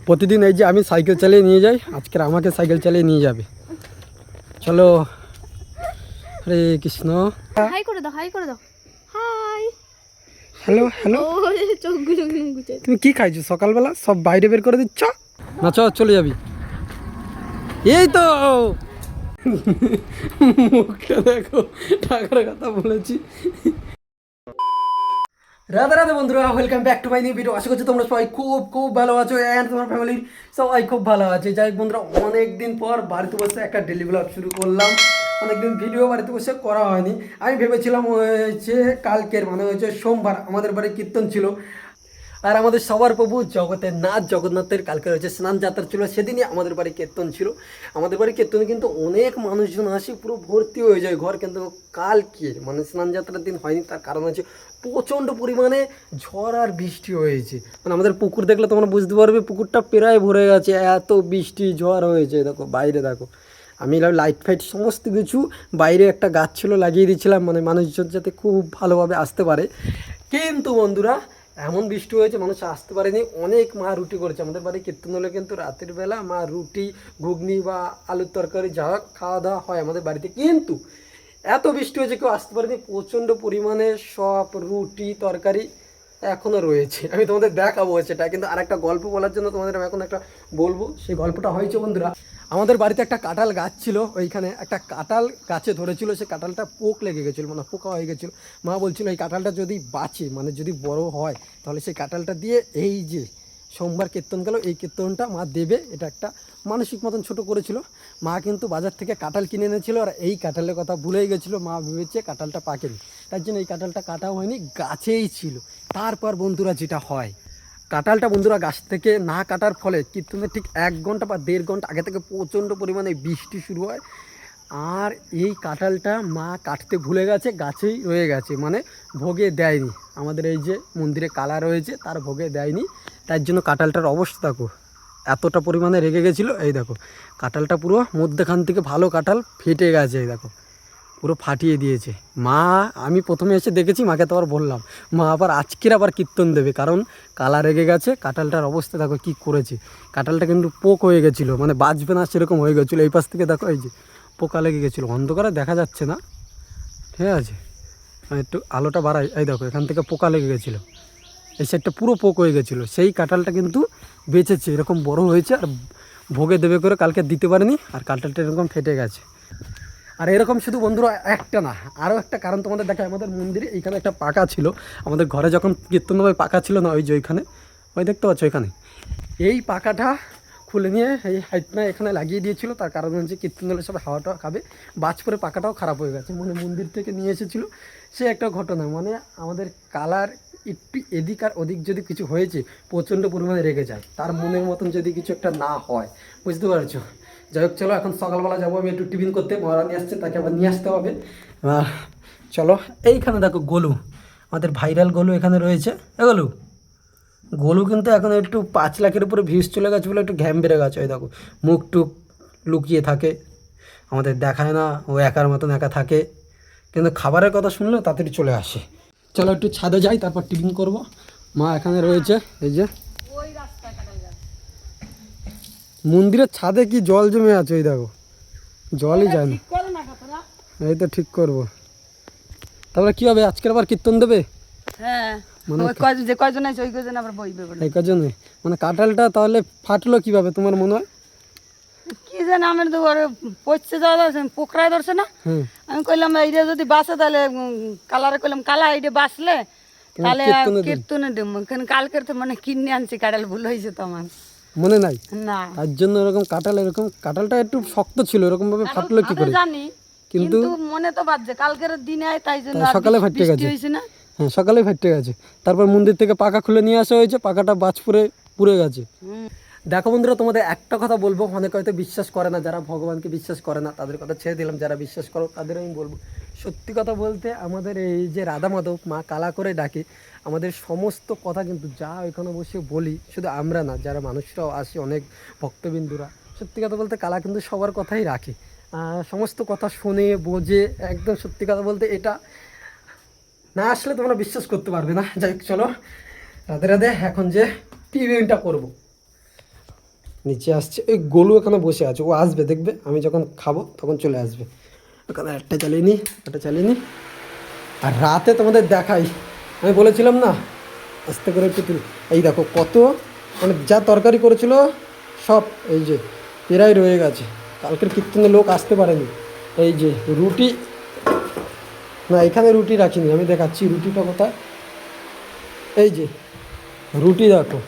প্রতিদিন এই যে আমি সাইকেল চালিয়ে নিয়ে যাই, আজকের আমাকে সাইকেল চালিয়ে নিয়ে যাবে। চলো। হরে কৃষ্ণ। হাই করে দাও, হাই করে দাও। হাই। Hello hello. চোখগুলো গুছাই। তুমি কি খাইছো সকালবেলা? সব বাইরে বের করে দিচ্ছ না? চলে যাবি। এই তো মুখটা দেখো, টাকার কথা বলেছি। রাধে রাধে বন্ধুরা, welcome back to my new video. আশা করছি তোমরা সবাই খুব খুব ভালো আছো অ্যান্ড তোমার ফ্যামিলির সবাই খুব ভালো আছে। যাই বন্ধুরা, অনেকদিন পর বাড়িতে বসে একটা ডেলি ব্লগ শুরু করলাম। অনেকদিন ভিডিও বাড়িতে বসে করা হয়নি। আমি ভেবেছিলাম হয়েছে কালকের মানে হয়েছে সোমবার আমাদের বাড়ি কীর্তন ছিল, আর আমাদের সবার প্রভু জগতের নাথ জগন্নাথের কালকে রয়েছে স্নান যাত্রা ছিল, সেদিনই আমাদের বাড়ি কীর্তন ছিল। আমাদের বাড়ি কীর্তনে কিন্তু অনেক মানুষজন আসে, পুরো ভর্তি হয়ে যায় ঘর। কিন্তু কালকে মানে স্নান যাত্রার দিন হয়নি, তার কারণ হচ্ছে প্রচণ্ড পরিমাণে ঝড় আর বৃষ্টি হয়েছে। মানে আমাদের পুকুর দেখলে তোমরা বুঝতে পারবে, পুকুরটা প্রায় ভরে গেছে, এত বৃষ্টি ঝড় হয়েছে। দেখো বাইরে দেখো, আমি লাইট ফাইট সমস্ত কিছু বাইরে একটা গাছ ছিল লাগিয়ে দিয়েছিলাম, মানে মানুষজন যাতে খুব ভালোভাবে আসতে পারে। কিন্তু বন্ধুরা, এমন বৃষ্টি হয়েছে মানুষ আসতে পারেনি। অনেক মা রুটি করেছে আমাদের বাড়ি কীর্তন হলে, কিন্তু রাতের বেলা মা রুটি ঘুগনি বা আলুর তরকারি যা খাওয়া দাওয়া হয় আমাদের বাড়িতে। কিন্তু এত বৃষ্টি হয়েছে কেউ আসতে পারেনি, প্রচণ্ড পরিমাণে সব রুটি তরকারি এখনও রয়েছে। আমি তোমাদের দেখাবো সেটা, কিন্তু আর একটা গল্প বলার জন্য তোমাদের আমি এখন একটা বলবো। সেই গল্পটা হয়েছে বন্ধুরা, আমাদের বাড়িতে একটা কাঁঠাল গাছ ছিল, ওইখানে একটা কাঁঠাল গাছে ধরেছিল, সে কাঁঠালটা পোক লেগে গেছিলো, মানে পোকা হয়ে গেছিলো। মা বলছিল এই কাঁঠালটা যদি বাঁচে, মানে যদি বড় হয়, তাহলে সেই কাঁঠালটা দিয়ে এই যে সোমবার কীর্তন গেল, এই কীর্তনটা মা দেবে। এটা একটা মানসিক মতন ছোট করেছিল। মা কিন্তু বাজার থেকে কাঁঠাল কিনে এনেছিল, আর এই কাঁঠালের কথা ভুলেই গেছিলো। মা ভেবেছে কাঁঠালটা পাকেনি, তার জন্য এই কাঁঠালটা কাটাও হয়নি, গাছেই ছিল। তারপর বন্ধুরা যেটা হয়, কাঁঠালটা বন্ধুরা গাছ থেকে না কাটার ফলে কীর্তনের ঠিক 1 ঘন্টা বা 1.5 ঘন্টা আগে থেকে প্রচণ্ড পরিমাণে বৃষ্টি শুরু হয়। আর এই কাঁঠালটা মা কাটতে ভুলে গেছে, গাছেই রয়ে গেছে, মানে ভোগে দেয়নি। আমাদের এই যে মন্দিরে কালা রয়েছে, তার ভোগে দেয়নি। তার জন্য কাঁঠালটার অবস্থা দেখো, এতটা পরিমাণে রেগে গেছিলো। এই দেখো কাঁঠালটা পুরো মধ্যখান থেকে ভালো কাঁঠাল ফেটে গেছে, এই দেখো পুরো ফাটিয়ে দিয়েছে। মা, আমি প্রথমে এসে দেখেছি, মাকে তো আবার বললাম, মা আবার আজকের আবার কীর্তন দেবে, কারণ কালা রেগে গেছে। কাঁঠালটার অবস্থা দেখো কী করেছে। কাঁঠালটা কিন্তু পোক হয়ে গেছিলো, মানে বাঁচবে না সেরকম হয়ে গেছিলো। এই পাশ থেকে দেখো এই যে পোকা লেগে গেছিলো, অন্ধকারে দেখা যাচ্ছে না, ঠিক আছে, একটু আলোটা বাড়াই। এই দেখো এখান থেকে পোকা লেগে গেছিলো, এই সাইডটা পুরো পোক হয়ে গেছিলো। সেই কাঁঠালটা কিন্তু বেঁচেছে, এরকম বড় হয়েছে, আর ভোগে দেবে করে কালকে দিতে পারেনি, আর কাঁঠালটা এরকম ফেটে গেছে। আর এরকম শুধু বন্ধুরা একটা না, আরও একটা কারণ তোমাদের দেখায়। আমাদের মন্দিরে এইখানে একটা পাকা ছিল, আমাদের ঘরে যখন কীর্তন হবে পাকা ছিল না, ওই যে ওইখানে, ওই দেখতে পাচ্ছ ওইখানে, এই পাকাটা খুলে নিয়ে এই হাইটনা এখানে লাগিয়ে দিয়েছিল। তার কারণ হচ্ছে কীর্তন হলে সব হাওয়াটা খাবে, বাজ পরে পাকাটাও খারাপ হয়ে গেছে, মানে মন্দির থেকে নিয়ে এসেছিলো। সে একটা ঘটনা, মানে আমাদের কালার একটু এদিক আর ওদিক যদি কিছু হয়েছে, প্রচণ্ড পরিমাণে রেগে যায়, তার মনের মতন যদি কিছু একটা না হয়, বুঝতে পারছো। যাই হোক, চলো এখন সকালবেলা যাবো আমি একটু টিফিন করতে, মহারানী আসছে, তাকে আবার নিয়ে আসতে হবে। চলো। এইখানে দেখো গোলু, আমাদের ভাইরাল গোলু এখানে রয়েছে। গোলু, গোলু কিন্তু এখন একটু 5 লাখের উপরে ভিউজ চলে গেছে বলে একটু ঘ্যাম বেড়ে গেছে। ওই দেখো মুখ টুক লুকিয়ে থাকে, আমাদের দেখায় না, ও একার মতন একা থাকে, কিন্তু খাবারের কথা শুনলেও তাড়াতাড়ি চলে আসে। চলো একটু ছাদে যাই, তারপর টিফিন করব। মা এখানে রয়েছে, এই যে মন্দিরের ছাদে কি জল জমে আছে, ওই দেখো জলই যায় না। এই তো ঠিক করবো। তারপরে কি হবে, আজকের আবার কীর্তন দেবে? হ্যাঁ, মানে যে কয়জন আছে ওই কয়জন আবার বইবে বলে। এই কজনে, মানে কাঁঠালটা তাহলে ফাটলো কিভাবে তোমার মনে হয়? কি জানি, আমার তো ওর পচতে যাওয়া ধরছে, পোকরায় ধরছে না। আমি কইলাম এইটা যদি বাঁচে তাহলে কালারে কইলাম কালা এইটা বাঁচলে তাহলে কীর্তনে দেব। কিন্তু কালকের তো মানে কিনে আনছি কাঁঠাল, ভুল হয়েছে তো আমার মনে নাই না, তার জন্য এরকম কাঁঠাল, এরকম কাঁঠালটা একটু শক্ত ছিল, এরকম ভাবে ফাটলো কি করে জানি, কিন্তু মনে তো বাজছে কালকের দিনে, তাই জন্য সকালে ফাটতে গেছে। হয়েছে না। হ্যাঁ, সকালে ফাটতে গেছে। তারপর মন্দির থেকে পাকা খুলে নিয়ে আসা হয়েছে, পাকাটা বাজ পুড়ে গেছে। দেখো বন্ধুরা, তোমাদের একটা কথা বলবো, অনেকে হয়তো বিশ্বাস করে না, যারা ভগবানকে বিশ্বাস করে না তাদের কথা ছেড়ে দিলাম, যারা বিশ্বাস করো তাদের আমি বলবো, সত্যি কথা বলতে আমাদের এই যে রাধা মাধব মা কালা করে ডাকে, আমাদের সমস্ত কথা কিন্তু যা ওইখানে বসে বলি, শুধু আমরা না, যারা মানুষরাও আসে অনেক ভক্তবিন্দুরা, সত্যি কথা বলতে কালা কিন্তু সবার কথাই রাখে, সমস্ত কথা শুনে বোঝে। একদম সত্যি কথা বলতে এটা না আসলে তোমরা বিশ্বাস করতে পারবে না। যাই হোক, চলো রাধে রাধে। এখন যে টিফিনটা করবো, নিচে আসছে, ওই গোলু এখানে বসে আছে, ও আসবে দেখবে, আমি যখন খাবো তখন চলে আসবে। ওখানে একটা চালিয়ে নিই, একটা চালিয়ে নিই। আর রাতে তোমাদের দেখাই, আমি বলেছিলাম না আস্তে করে একটু তুলি, এই দেখো কত মানে যা তরকারি করেছিল সব এই যে প্রায় রয়ে গেছে, কালকের কীর্তনে লোক আসতে পারেনি। এই যে রুটি, না এখানে রুটি রাখিনি, আমি দেখাচ্ছি রুটিটা কোথায়। এই যে রুটি দেখো,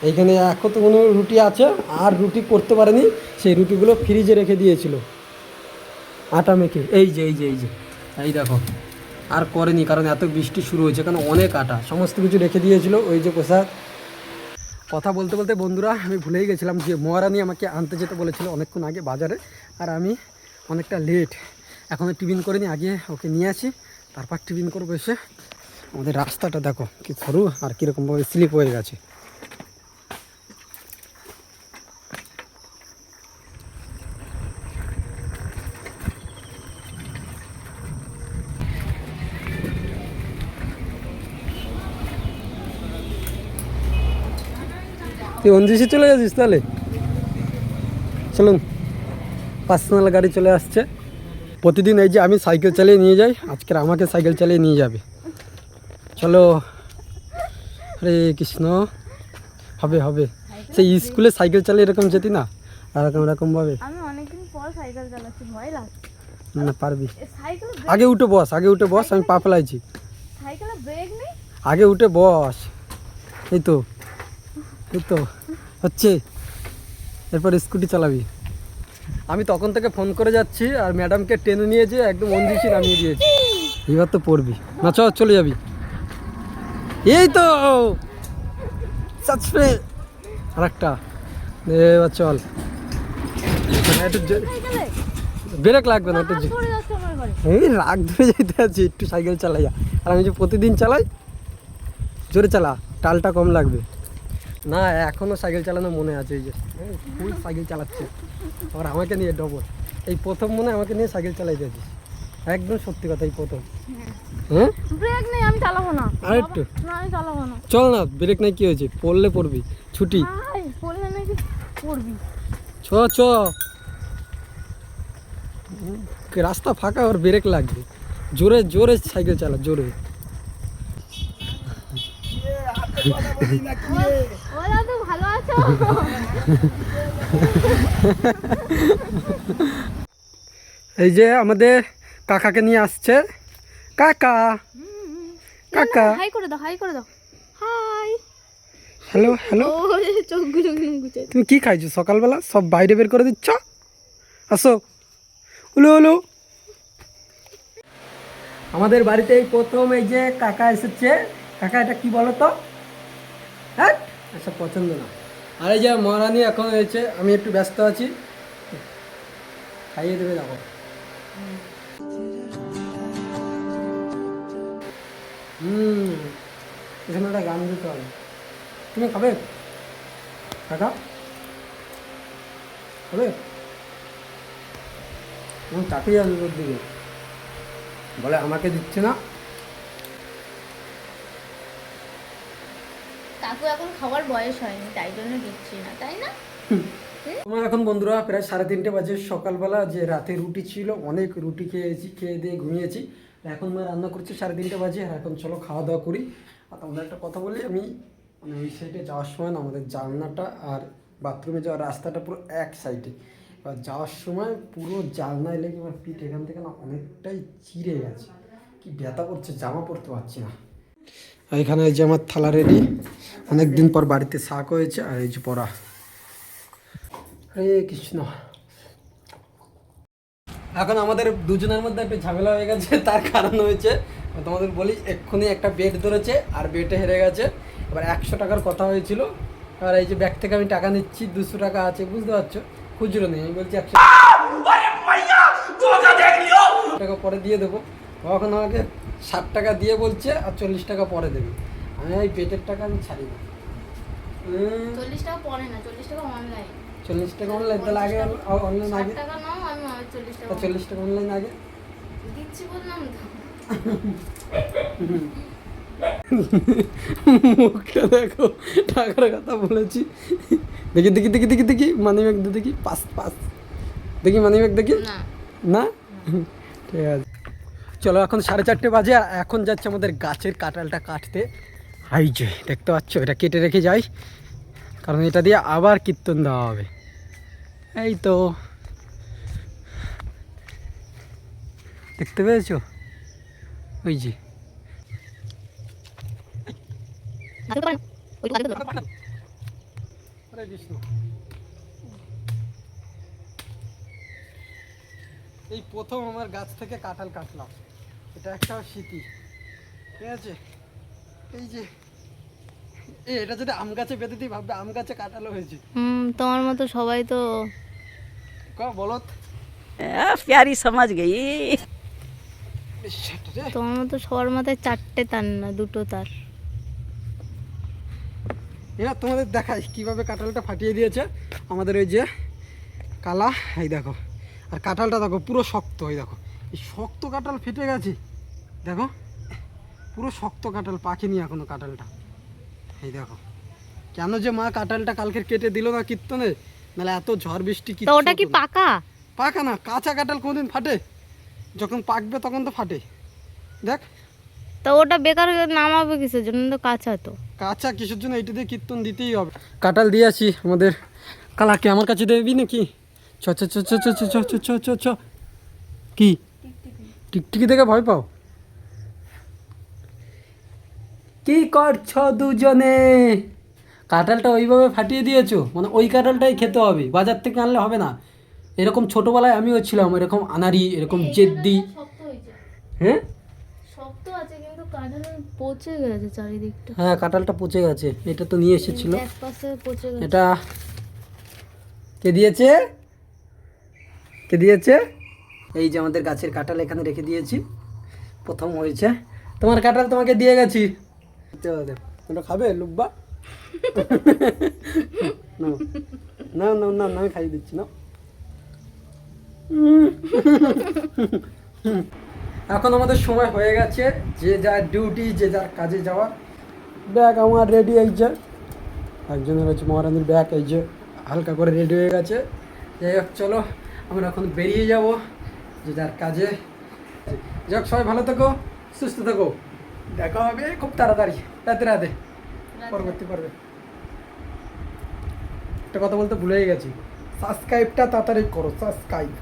এইখানে এখন তো কোনো রুটি আছে, আর রুটি করতে পারেনি, সেই রুটিগুলো ফ্রিজে রেখে দিয়েছিল আটা মেখে। এই যে এই যে এই যে এই দেখো, আর করেনি কারণ এত বৃষ্টি শুরু হয়েছে, কারণ অনেক আটা সমস্ত কিছু রেখে দিয়েছিল। ওই যে প্রসাদ, কথা বলতে বলতে বন্ধুরা আমি ভুলেই গেছিলাম যে মহারানী আমাকে আনতে যেতে বলেছিল অনেকক্ষণ আগে বাজারে, আর আমি অনেকটা লেট, এখনও টিফিন করিনি, আগে ওকে নিয়ে আসি তারপর টিফিন করবো এসে। আমাদের রাস্তাটা দেখো কি সরু আর কীরকমভাবে স্লিপ হয়ে গেছে। তুই অঞ্জিসে চলে যাচ্ছিস তাহলে? চলুন, পার্সোনাল গাড়ি চলে আসছে। প্রতিদিন এই যে আমি সাইকেল চালিয়ে নিয়ে যাই, আজকের আমাকে সাইকেল চালিয়ে নিয়ে যাবে। চলো, হরে কৃষ্ণ। হবে হবে, সেই স্কুলে সাইকেল চালিয়ে এরকম যেতি না, এরকম এরকমভাবে। আমি অনেকদিন পর সাইকেল চালাচ্ছি, ভয় লাগছে। না পারবি, সাইকেল আগে উঠে বস, আগে উঠে বস, আমি পা ফেলাইছি। সাইকেলে ব্রেক নেই। আগে উঠে বস, এই তো এই তো হচ্ছে, এরপর স্কুটি চালাবি। আমি তখন থেকে ফোন করে যাচ্ছি আর ম্যাডামকে টেনে নিয়েছে, একদম অঞ্জিসি নামিয়ে দিয়েছি। এবার তো পড়বি না, চলে যাবি। এই তো আর একটা, এবার চল। একটু ব্রেক লাগবে না, একটু পড়ে যাচ্ছে আমার ঘরে। এই রাগ ধরে যেতে আছে, একটু সাইকেল চালাই। আর আমি যে প্রতিদিন চালাই, জোরে চালা, টালটা কম লাগবে। না এখনও সাইকেল চালানো মনে আছে, এই যে ফুল সাইকেল চালাচ্ছে, আবার আমাকে নিয়ে ডবল। এই প্রথম মনে হয় আমাকে নিয়ে সাইকেল চালাই দিয়েছিস, একদম সত্যি কথা, এই প্রথম। হ্যাঁ ব্রেক নেই, আমি চালাবো না। আর একটু না আমি চালাবো না। চল না, ব্রেক নাই, কি হয়েছে, পড়লে পড়বি, ছুটি। ভাই পড়লে নাকি পড়বি। চ চ, রাস্তা ফাঁকা, আর ব্রেক লাগবে, জোরে জোরে সাইকেল চালা, জোরে। ও দাদু ভালো আছো? এই যে আমাদের কাকাকে নিয়ে আসছে, কাকা কাকা, হাই করে দাও, হাই করে দাও। হাই। Hello hello. ও চোখগুলো গুছে। তুমি কি খাইছো সকালবেলা, সব বাইরে বের করে দিচ্ছ? আসো, হলো হলো। আমাদের বাড়িতে এই প্রথম এই যে কাকা এসেছে। কাকা এটা কি বলো তো? হ্যাঁ এসব পছন্দ না। আর এই যে মহারানী এখন হয়েছে, আমি একটু ব্যস্ত আছি, খাইয়ে দেবে দেখো। এখানে একটা গান দিতে হবে। তুমি খাবে কাকা? খাবে? আমি চাপিয়ে আসবো ওর দিকে, বলে আমাকে দিচ্ছে না। কাকু এখন খাওয়ার বয়স হয়নি, তাই জন্য দিচ্ছি না, তাই না? তোমার এখন বন্ধুরা প্রায় 3:30 বাজে, সকালবেলা যে রাতে রুটি ছিল, অনেক রুটি খেয়েছি, খেয়ে দিয়ে ঘুমিয়েছি। এখন মা রান্না করছে 3:30 বাজে, আর এখন চলো খাওয়া দাওয়া করি। আর তোমাদের একটা কথা বলি, আমি মানে ওই সাইডে যাওয়ার সময় না, আমাদের জানলাটা আর বাথরুমে যাওয়ার রাস্তাটা পুরো এক সাইডে। এবার যাওয়ার সময় পুরো জানলায় লেগে আমার পিঠ এখান থেকে না অনেকটাই চিড়ে গেছে, কি ব্যথা করছে, জামা পরতে পারছি না। আর এখানে এই যে আমার থালা রেডি, অনেক দিন পর বাড়িতে শাক হয়েছে, আর এই যে পড়া। হরে কৃষ্ণ। এখন আমাদের দুজনের মধ্যে একটা ঝামেলা হয়ে গেছে, তার কারণ হয়েছে তোমাদের বলি, এক্ষুনি একটা বেড ধরেছে আর বেটে হেরে গেছে। এবার 100 টাকার কথা হয়েছিল, আর এই যে ব্যাগ থেকে আমি টাকা নিচ্ছি, 200 টাকা আছে, বুঝতে পারছো, খুচরো নেই। আমি বলছি 100 টাকা পরে দিয়ে দেবো। তখন আমাকে 60 টাকা দিয়ে বলছে আর 40 টাকা পরে দেবে। আমি এই পেটের টাকা আমি ছাড়ি না। 40 টাকা পরে না, 40 টাকা অনলাইন। 40 টাকা অনলাইন, তাহলে আগে অনলাইন আগে 60 টাকা নাও, আমি 40 টাকা 40 টাকা অনলাইন আগে দিচ্ছি বললাম তো। মুখটা দেখো, টাকার কথা বলেছি। দেখি দেখি দেখি দেখি দেখি মানি ব্যাগ দেখি, পাস পাস দেখি মানি ব্যাগ দেখি। না না, ঠিক আছে। চলো এখন 4:30 বাজে, আর এখন যাচ্ছে আমাদের গাছের কাঁঠালটা কাটতে। হাই যে দেখতে পাচ্ছ, এটা কেটে রেখে যাই, কারণ এটা দিয়ে আবার কীর্তন দেওয়া হবে। এই তো দেখতে পেয়েছো, ওই যে হরে কৃষ্ণ। এই প্রথম আমার গাছ থেকে কাঁঠাল কাটলাম, এটা একটা স্মৃতি, ঠিক আছে। এই যে এটা যদি আম গাছে বেঁধে দিই, ভাববে আম গাছে কাঁঠালও হয়েছে। তোমার মতো সবাই তো বলো, प्यारी समझ गई। তোমার মতো সবার মাথায় 4টে তার না 2টো তার। এবার তোমাদের দেখাই কিভাবে কাঁঠালটা ফাটিয়ে দিয়েছে আমাদের ওই যে কালা। এই দেখো, আর কাঁঠালটা দেখো পুরো শক্ত, এই দেখো এই শক্ত কাঁঠাল ফেটে গেছে, দেখো পুরো শক্ত কাঁঠাল, পাকেনি এখনো কাঁঠালটা। এই দেখো, কেন যে মা কাঁঠালটা কালকে কেটে দিল না কীর্তনে, নাহলে এত ঝড় বৃষ্টি কি। তো ওটা কি পাকা? পাকা না, কাঁচা কাঁঠাল কোনদিন ফাটে? যখন পাকবে তখন তো ফাটে, দেখ। তো ওটা বেকার নামাবে কিসের জন্য? তো কাঁচা তো। কাঁচা কিসের জন্য? এইটা দিয়ে কীর্তন দিতেই হবে। কাঁঠাল দিয়ে আসি আমাদের কালাকে, আমার কাছে দেবি নাকি? চ চ চ চ চ চ চ চ চ চ চ। কি টিকটিকি দেখে ভয় পাও? কি করছো দুজনে? কাঁঠালটা ওইভাবে ফাটিয়ে দিয়েছো, মানে ওই কাঁঠালটাই খেতে হবে, বাজার থেকে আনলে হবে না। এরকম ছোটোবেলায় আমিও ছিলাম এরকম আনাড়ি, এরকম জেদ্দি। শক্ত হয়েছে, হ্যাঁ শক্ত আছে কিন্তু কাঁঠাল পচে গেছে চারিদিকটা। হ্যাঁ, কাঁঠালটা পচে গেছে। এটা তো নিয়ে এসেছিল, এক পাশে পচে গেছে। এটা কে দিয়েছে? কে দিয়েছে? এই যে আমাদের গাছের কাঁঠাল এখানে রেখে দিয়েছি, প্রথম হয়েছে। তোমার কাঁঠাল তোমাকে দিয়ে গেছি, ওটা খাবে লুব্বা? না না না না, আমি খাইয়ে দিচ্ছি না। এখন আমাদের সময় হয়ে গেছে, যে যার ডিউটি, যে যার কাজে যাওয়ার। ব্যাগ আমার রেডি, এই যে একজনের হচ্ছে মহারানীর ব্যাগ, এই যে হালকা করে রেডি হয়ে গেছে। যাই হোক, চলো আমরা এখন বেরিয়ে যাব যে যার কাজে। যাই হোক, সবাই ভালো থাকো, সুস্থ থাকো, দেখা হবে খুব তাড়াতাড়ি, রাতে রাতে পরবর্তী পর্বে। একটা কথা বলতে ভুলেই গেছি, সাবস্ক্রাইবটা তাড়াতাড়ি করো, সাবস্ক্রাইব।